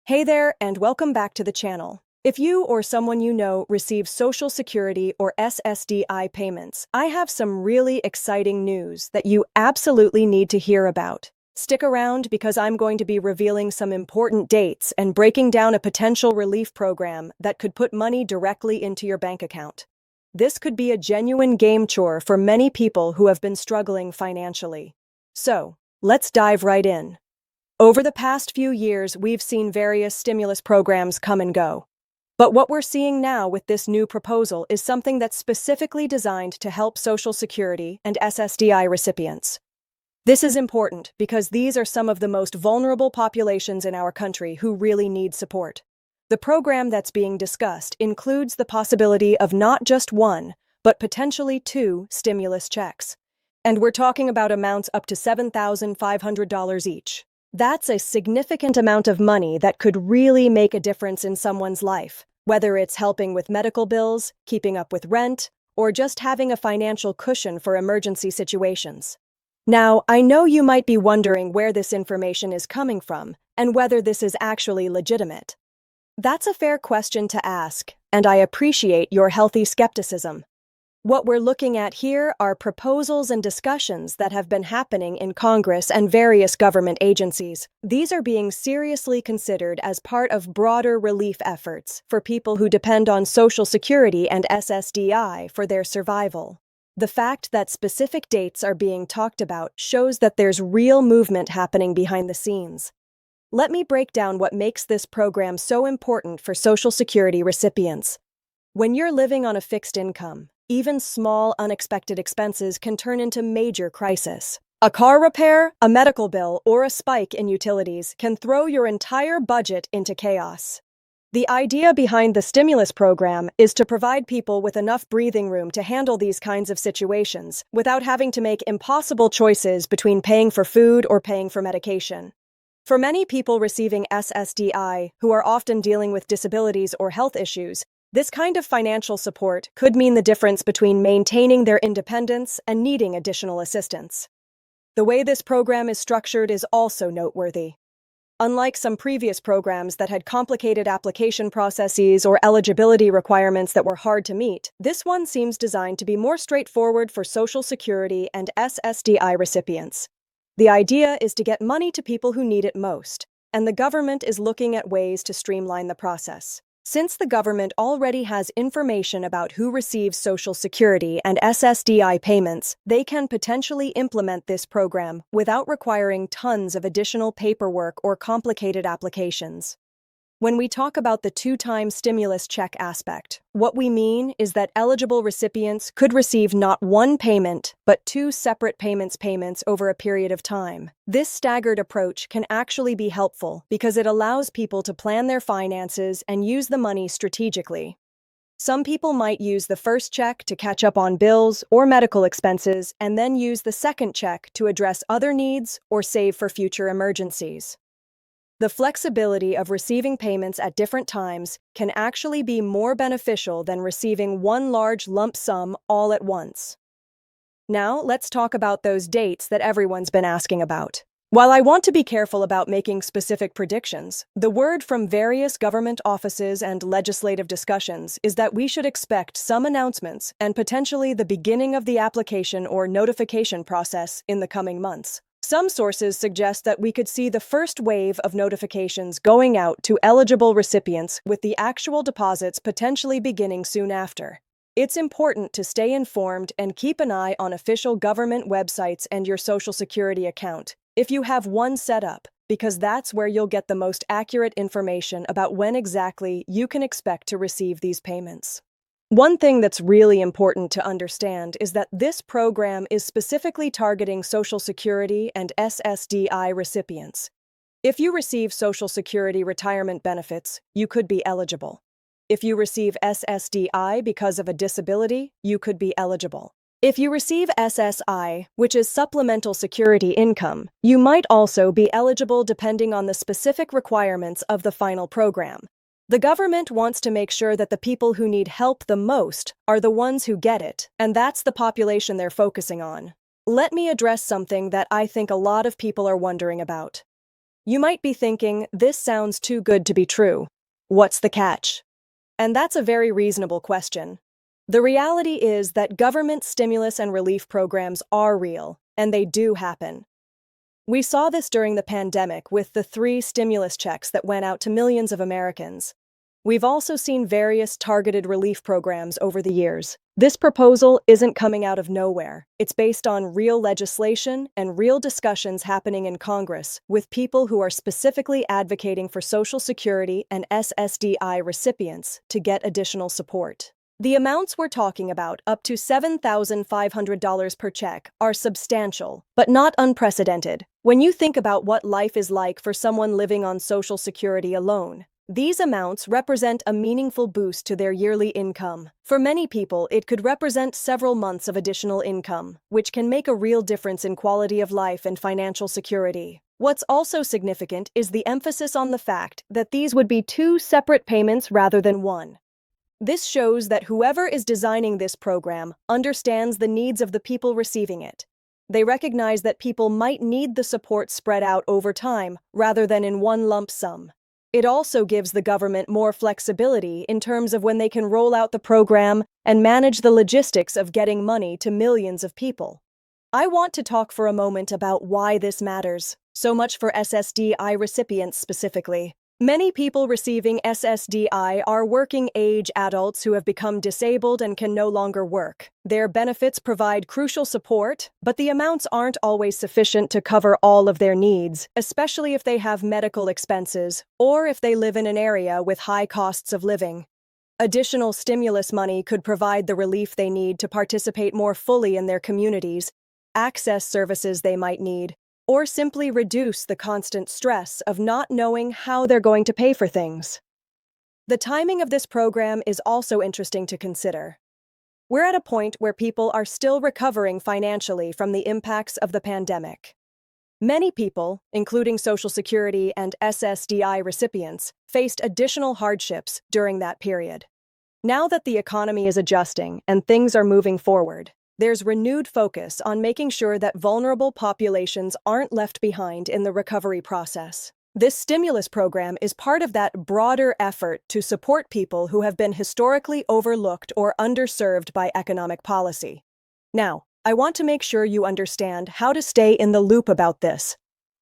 Hey there, and welcome back to the channel. If you or someone you know receives Social Security or SSDI payments, I have some really exciting news that you absolutely need to hear about. Stick around because I'm going to be revealing some important dates and breaking down a potential relief program that could put money directly into your bank account. This could be a genuine game changer for many people who have been struggling financially. So, let's dive right in. Over the past few years, we've seen various stimulus programs come and go. But what we're seeing now with this new proposal is something that's specifically designed to help Social Security and SSDI recipients. This is important because these are some of the most vulnerable populations in our country who really need support. The program that's being discussed includes the possibility of not just one, but potentially two stimulus checks. And we're talking about amounts up to $7,500 each. That's a significant amount of money that could really make a difference in someone's life, whether it's helping with medical bills, keeping up with rent, or just having a financial cushion for emergency situations. Now, I know you might be wondering where this information is coming from and whether this is actually legitimate. That's a fair question to ask, and I appreciate your healthy skepticism. What we're looking at here are proposals and discussions that have been happening in Congress and various government agencies. These are being seriously considered as part of broader relief efforts for people who depend on Social Security and SSDI for their survival. The fact that specific dates are being talked about shows that there's real movement happening behind the scenes. Let me break down what makes this program so important for Social Security recipients. When you're living on a fixed income, even small, unexpected expenses can turn into major crisis. A car repair, a medical bill, or a spike in utilities can throw your entire budget into chaos. The idea behind the stimulus program is to provide people with enough breathing room to handle these kinds of situations without having to make impossible choices between paying for food or paying for medication. For many people receiving SSDI, who are often dealing with disabilities or health issues, this kind of financial support could mean the difference between maintaining their independence and needing additional assistance. The way this program is structured is also noteworthy. Unlike some previous programs that had complicated application processes or eligibility requirements that were hard to meet, this one seems designed to be more straightforward for Social Security and SSDI recipients. The idea is to get money to people who need it most, and the government is looking at ways to streamline the process. Since the government already has information about who receives Social Security and SSDI payments, they can potentially implement this program without requiring tons of additional paperwork or complicated applications. When we talk about the two-time stimulus check aspect, what we mean is that eligible recipients could receive not one payment, but two separate payments over a period of time. This staggered approach can actually be helpful because it allows people to plan their finances and use the money strategically. Some people might use the first check to catch up on bills or medical expenses and then use the second check to address other needs or save for future emergencies. The flexibility of receiving payments at different times can actually be more beneficial than receiving one large lump sum all at once. Now, let's talk about those dates that everyone's been asking about. While I want to be careful about making specific predictions, the word from various government offices and legislative discussions is that we should expect some announcements and potentially the beginning of the application or notification process in the coming months. Some sources suggest that we could see the first wave of notifications going out to eligible recipients with the actual deposits potentially beginning soon after. It's important to stay informed and keep an eye on official government websites and your Social Security account, if you have one set up, because that's where you'll get the most accurate information about when exactly you can expect to receive these payments. One thing that's really important to understand is that this program is specifically targeting Social Security and SSDI recipients. If you receive Social Security retirement benefits, you could be eligible. If you receive SSDI because of a disability, you could be eligible. If you receive SSI, which is supplemental security income, you might also be eligible depending on the specific requirements of the final program. The government wants to make sure that the people who need help the most are the ones who get it, and that's the population they're focusing on. Let me address something that I think a lot of people are wondering about. You might be thinking, this sounds too good to be true. What's the catch? And that's a very reasonable question. The reality is that government stimulus and relief programs are real, and they do happen. We saw this during the pandemic with the 3 stimulus checks that went out to millions of Americans. We've also seen various targeted relief programs over the years. This proposal isn't coming out of nowhere. It's based on real legislation and real discussions happening in Congress with people who are specifically advocating for Social Security and SSDI recipients to get additional support. The amounts we're talking about, up to $7,500 per check, are substantial, but not unprecedented. When you think about what life is like for someone living on Social Security alone, these amounts represent a meaningful boost to their yearly income. For many people, it could represent several months of additional income, which can make a real difference in quality of life and financial security. What's also significant is the emphasis on the fact that these would be 2 separate payments rather than one. This shows that whoever is designing this program understands the needs of the people receiving it. They recognize that people might need the support spread out over time rather than in one lump sum. It also gives the government more flexibility in terms of when they can roll out the program and manage the logistics of getting money to millions of people. I want to talk for a moment about why this matters, so much for SSDI recipients specifically. Many people receiving SSDI are working-age adults who have become disabled and can no longer work. Their benefits provide crucial support, but the amounts aren't always sufficient to cover all of their needs, especially if they have medical expenses or if they live in an area with high costs of living. Additional stimulus money could provide the relief they need to participate more fully in their communities, access services they might need, or simply reduce the constant stress of not knowing how they're going to pay for things. The timing of this program is also interesting to consider. We're at a point where people are still recovering financially from the impacts of the pandemic. Many people, including Social Security and SSDI recipients, faced additional hardships during that period. Now that the economy is adjusting and things are moving forward, there's renewed focus on making sure that vulnerable populations aren't left behind in the recovery process. This stimulus program is part of that broader effort to support people who have been historically overlooked or underserved by economic policy. Now, I want to make sure you understand how to stay in the loop about this.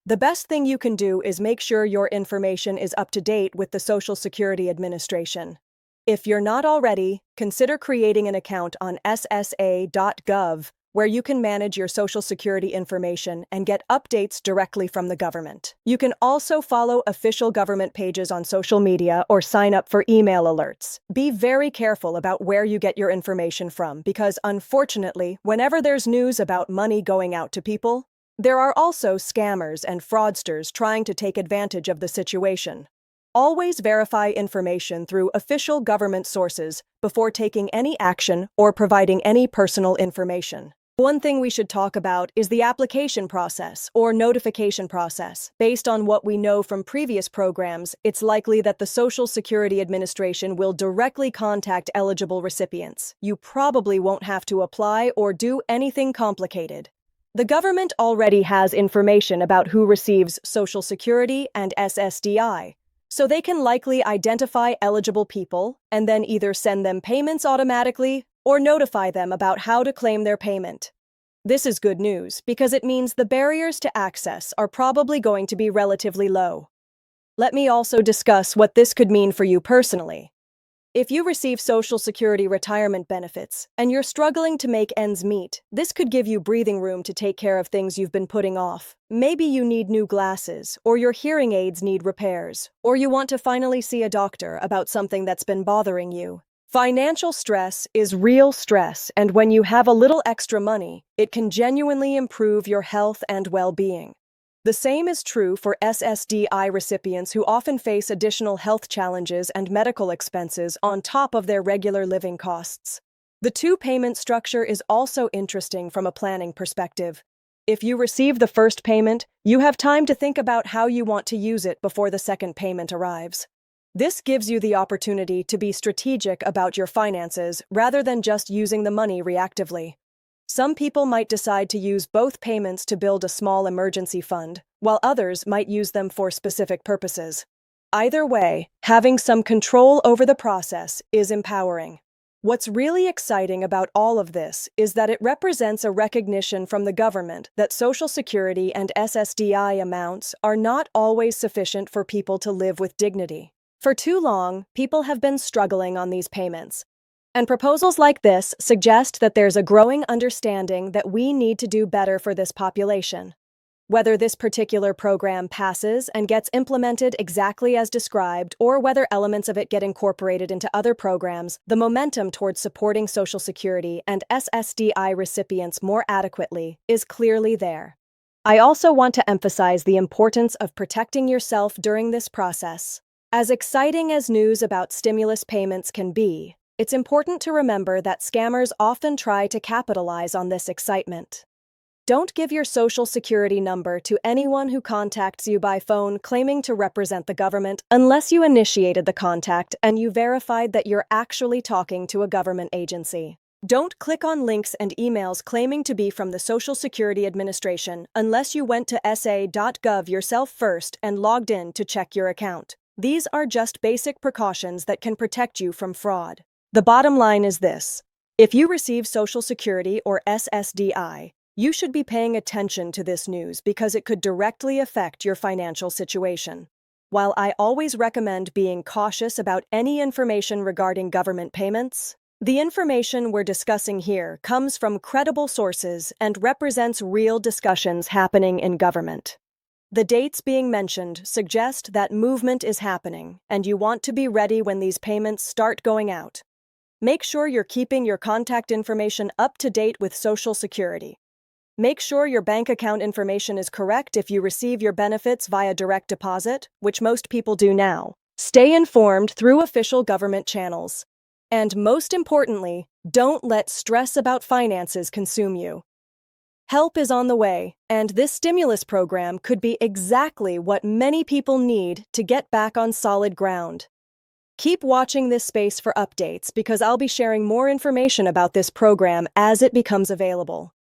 The best thing you can do is make sure your information is up to date with the Social Security Administration. If you're not already, consider creating an account on ssa.gov where you can manage your Social Security information and get updates directly from the government. You can also follow official government pages on social media or sign up for email alerts. Be very careful about where you get your information from because, unfortunately, whenever there's news about money going out to people, there are also scammers and fraudsters trying to take advantage of the situation. Always verify information through official government sources before taking any action or providing any personal information. One thing we should talk about is the application process or notification process. Based on what we know from previous programs, it's likely that the Social Security Administration will directly contact eligible recipients. You probably won't have to apply or do anything complicated. The government already has information about who receives Social Security and SSDI. So they can likely identify eligible people and then either send them payments automatically or notify them about how to claim their payment. This is good news because it means the barriers to access are probably going to be relatively low. Let me also discuss what this could mean for you personally. If you receive Social Security retirement benefits and you're struggling to make ends meet, this could give you breathing room to take care of things you've been putting off. Maybe you need new glasses, or your hearing aids need repairs, or you want to finally see a doctor about something that's been bothering you. Financial stress is real stress, and when you have a little extra money, it can genuinely improve your health and well-being. The same is true for SSDI recipients who often face additional health challenges and medical expenses on top of their regular living costs. The 2-payment structure is also interesting from a planning perspective. If you receive the first payment, you have time to think about how you want to use it before the second payment arrives. This gives you the opportunity to be strategic about your finances rather than just using the money reactively. Some people might decide to use both payments to build a small emergency fund, while others might use them for specific purposes. Either way, having some control over the process is empowering. What's really exciting about all of this is that it represents a recognition from the government that Social Security and SSDI amounts are not always sufficient for people to live with dignity. For too long, people have been struggling on these payments. And proposals like this suggest that there's a growing understanding that we need to do better for this population. Whether this particular program passes and gets implemented exactly as described, or whether elements of it get incorporated into other programs, the momentum towards supporting Social Security and SSDI recipients more adequately is clearly there. I also want to emphasize the importance of protecting yourself during this process. As exciting as news about stimulus payments can be, it's important to remember that scammers often try to capitalize on this excitement. Don't give your Social Security number to anyone who contacts you by phone claiming to represent the government unless you initiated the contact and you verified that you're actually talking to a government agency. Don't click on links and emails claiming to be from the Social Security Administration unless you went to sa.gov yourself first and logged in to check your account. These are just basic precautions that can protect you from fraud. The bottom line is this: if you receive Social Security or SSDI, you should be paying attention to this news because it could directly affect your financial situation. While I always recommend being cautious about any information regarding government payments, the information we're discussing here comes from credible sources and represents real discussions happening in government. The dates being mentioned suggest that movement is happening, and you want to be ready when these payments start going out. Make sure you're keeping your contact information up to date with Social Security. Make sure your bank account information is correct if you receive your benefits via direct deposit, which most people do now. Stay informed through official government channels. And most importantly, don't let stress about finances consume you. Help is on the way, and this stimulus program could be exactly what many people need to get back on solid ground. Keep watching this space for updates because I'll be sharing more information about this program as it becomes available.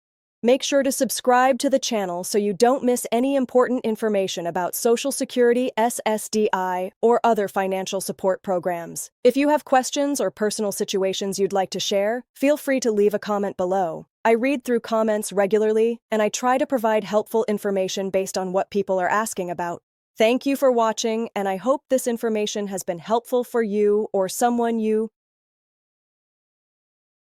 Make sure to subscribe to the channel so you don't miss any important information about Social Security, SSDI, or other financial support programs. If you have questions or personal situations you'd like to share, feel free to leave a comment below. I read through comments regularly, and I try to provide helpful information based on what people are asking about. Thank you for watching, and I hope this information has been helpful for you or someone you